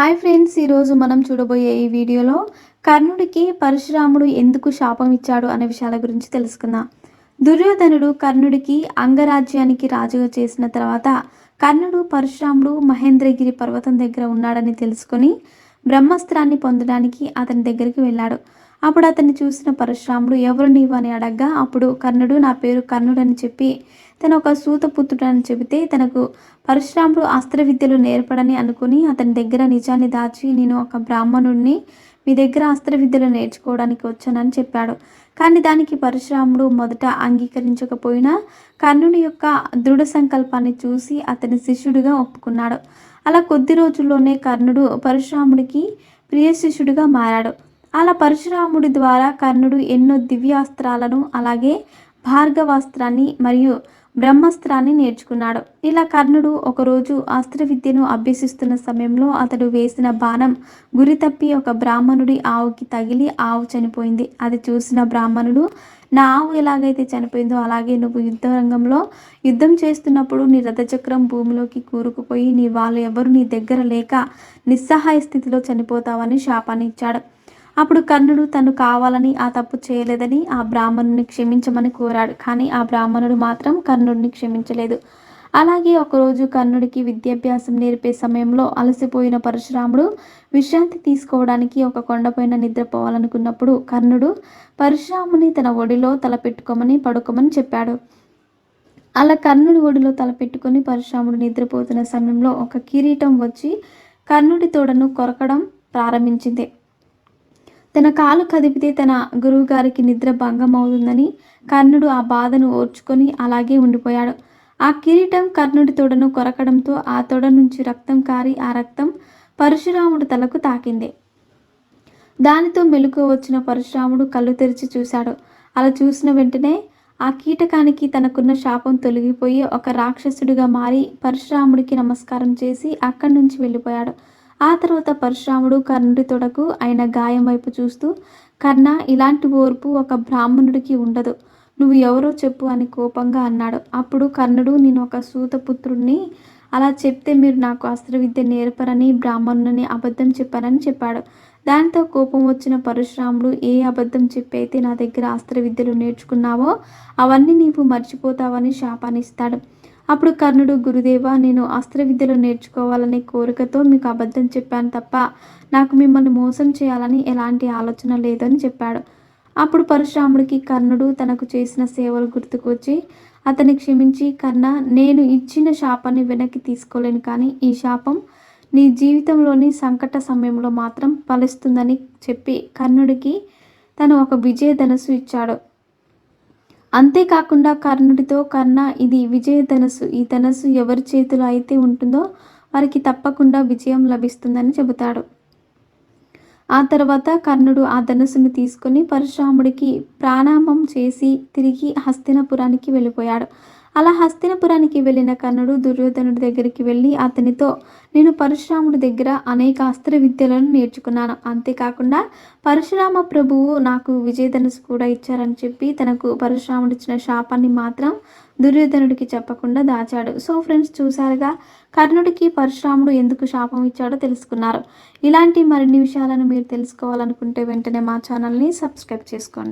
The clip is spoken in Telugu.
హాయ్ ఫ్రెండ్స్, ఈరోజు మనం చూడబోయే ఈ వీడియోలో కర్ణుడికి పరశురాముడు ఎందుకు శాపం ఇచ్చాడు అనే విషయాల గురించి తెలుసుకుందాం. దుర్యోధనుడు కర్ణుడికి అంగరాజ్యానికి రాజుగా చేసిన తర్వాత కర్ణుడు పరశురాముడు మహేంద్రగిరి పర్వతం దగ్గర ఉన్నాడని తెలుసుకొని బ్రహ్మాస్త్రాన్ని పొందడానికి అతని దగ్గరికి వెళ్ళాడు. అప్పుడు అతన్ని చూసిన పరశురాముడు ఎవరు నీవు అని అడగ్గా అప్పుడు కర్ణుడు నా పేరు కర్ణుడు అని చెప్పి తన ఒక సూతపుత్రుడు అని చెబితే తనకు పరశురాముడు అస్త్ర విద్యలు నేర్పడని అనుకుని అతని దగ్గర నిజాన్ని దాచి నేను ఒక బ్రాహ్మణుడిని, మీ దగ్గర అస్త్ర విద్యలు నేర్చుకోవడానికి వచ్చానని చెప్పాడు. కానీ దానికి పరశురాముడు మొదట అంగీకరించకపోయినా కర్ణుడి యొక్క దృఢ సంకల్పాన్ని చూసి అతని శిష్యుడిగా ఒప్పుకున్నాడు. అలా కొద్ది రోజుల్లోనే కర్ణుడు పరశురాముడికి ప్రియ శిష్యుడిగా మారాడు. అలా పరశురాముడి ద్వారా కర్ణుడు ఎన్నో దివ్యాస్త్రాలను అలాగే భార్గవాస్త్రాన్ని మరియు బ్రహ్మాస్త్రాన్ని నేర్చుకున్నాడు. ఇలా కర్ణుడు ఒకరోజు అస్త్ర విద్యను అభ్యసిస్తున్న సమయంలో అతడు వేసిన బాణం గురి తప్పి ఒక బ్రాహ్మణుడి ఆవుకి తగిలి ఆవు చనిపోయింది. అది చూసిన బ్రాహ్మణుడు నా ఆవు ఎలాగైతే చనిపోయిందో అలాగే నువ్వు యుద్ధ రంగంలో యుద్ధం చేస్తున్నప్పుడు నీ రథచక్రం భూమిలోకి కూరుకుపోయి నీ వాళ్ళు ఎవరు నీ దగ్గర లేక నిస్సహాయ స్థితిలో చనిపోతావని శాపాన్ని ఇచ్చాడు. అప్పుడు కర్ణుడు తను కావాలని ఆ తప్పు చేయలేదని ఆ బ్రాహ్మణుని క్షమించమని కోరాడు. కానీ ఆ బ్రాహ్మణుడు మాత్రం కర్ణుడిని క్షమించలేదు. అలాగే ఒకరోజు కర్ణుడికి విద్యాభ్యాసం నేర్పే సమయంలో అలసిపోయిన పరశురాముడు విశ్రాంతి తీసుకోవడానికి ఒక కొండపైన నిద్రపోవాలనుకున్నప్పుడు కర్ణుడు పరశురాముని తన ఒడిలో తలపెట్టుకోమని పడుకోమని చెప్పాడు. అలా కర్ణుడి ఒడిలో తలపెట్టుకొని పరశురాముడు నిద్రపోతున్న సమయంలో ఒక కిరీటం వచ్చి కర్ణుడి తోడను కొరకడం ప్రారంభించింది. తన కాలు కదిపితే తన గురువు గారికి నిద్ర భంగం అవుతుందని కర్ణుడు ఆ బాధను ఓర్చుకొని అలాగే ఉండిపోయాడు. ఆ కిరీటం కర్ణుడి తొడను కొరకడంతో ఆ తొడ నుంచి రక్తం కారి ఆ రక్తం పరశురాముడు తలకు తాకింది. దానితో మెలకువ వచ్చిన పరశురాముడు కళ్ళు తెరిచి చూశాడు. అలా చూసిన వెంటనే ఆ కీటకానికి తనకున్న శాపం తొలగిపోయి ఒక రాక్షసుడిగా మారి పరశురాముడికి నమస్కారం చేసి అక్కడి నుంచి వెళ్ళిపోయాడు. ఆ తర్వాత పరశురాముడు కర్ణుడి తొడకు అయిన గాయం వైపు చూస్తూ కర్ణ, ఇలాంటి ఓర్పు ఒక బ్రాహ్మణుడికి ఉండదు, నువ్వు ఎవరో చెప్పు అని కోపంగా అన్నాడు. అప్పుడు కర్ణుడు నేను ఒక సూతపుత్రుడిని, అలా చెప్తే మీరు నాకు అస్త్ర విద్య నేర్పరని బ్రాహ్మణుని అబద్ధం చెప్పారని చెప్పాడు. దానితో కోపం వచ్చిన పరశురాముడు ఏ అబద్ధం చెప్పి అయితే నా దగ్గర అస్త్ర విద్యలు నేర్చుకున్నావో అవన్నీ నీవు మర్చిపోతావని శాపాన్ని ఇస్తాడు. అప్పుడు కర్ణుడు గురుదేవా, నేను అస్త్ర విద్యలు నేర్చుకోవాలనే కోరికతో మీకు అబద్ధం చెప్పాను తప్ప నాకు మిమ్మల్ని మోసం చేయాలని ఎలాంటి ఆలోచన లేదని చెప్పాడు. అప్పుడు పరశురాముడికి కర్ణుడు తనకు చేసిన సేవలు గుర్తుకు వచ్చి అతన్ని క్షమించి కర్ణ, నేను ఇచ్చిన శాపాన్ని వెనక్కి తీసుకోలేను, కానీ ఈ శాపం నీ జీవితంలోని సంకట సమయంలో మాత్రం ఫలిస్తుందని చెప్పి కర్ణుడికి తను ఒక విజయధనస్సు ఇచ్చాడు. అంతేకాకుండా కర్ణుడితో కర్ణ, ఇది విజయ ధనస్సు, ఈ ధనస్సు ఎవరి చేతిలో అయితే ఉంటుందో వారికి తప్పకుండా విజయం లభిస్తుందని చెబుతాడు. ఆ తర్వాత కర్ణుడు ఆ ధనుస్సును తీసుకొని పరశురాముడికి ప్రణామం చేసి తిరిగి హస్తినపురానికి వెళ్ళిపోయాడు. అలా హస్తినపురానికి వెళ్ళిన కర్ణుడు దుర్యోధనుడి దగ్గరికి వెళ్ళి అతనితో నేను పరశురాముడి దగ్గర అనేక అస్త్ర విద్యలను నేర్చుకున్నాను, అంతేకాకుండా పరశురామ ప్రభువు నాకు విజయధనుసు కూడా ఇచ్చారని చెప్పి తనకు పరశురాముడు ఇచ్చిన శాపాన్ని మాత్రం దుర్యోధనుడికి చెప్పకుండా దాచాడు. సో ఫ్రెండ్స్, చూసారుగా కర్ణుడికి పరశురాముడు ఎందుకు శాపం ఇచ్చాడో తెలుసుకున్నారు. ఇలాంటి మరిన్ని విషయాలను మీరు తెలుసుకోవాలనుకుంటే వెంటనే మా ఛానల్ని సబ్స్క్రైబ్ చేసుకోండి.